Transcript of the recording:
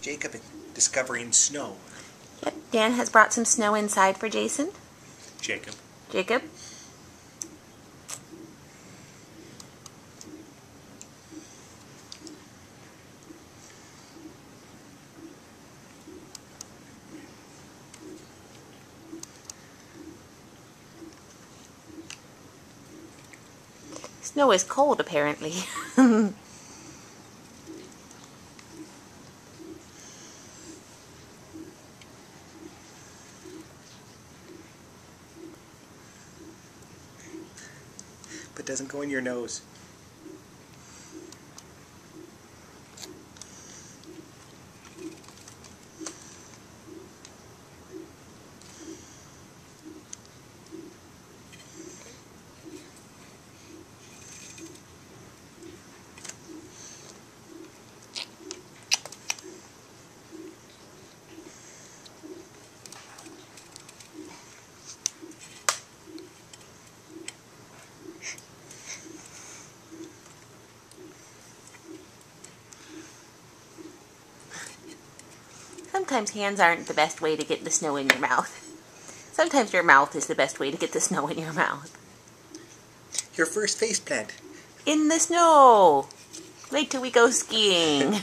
Jacob discovering snow. Yep, Dan has brought some snow inside for Jason. Jacob. Jacob. Snow is cold, apparently. But doesn't go in your nose. Sometimes hands aren't the best way to get the snow in your mouth. Sometimes your mouth is the best way to get the snow in your mouth. Your first face plant. In the snow! Wait till we go skiing.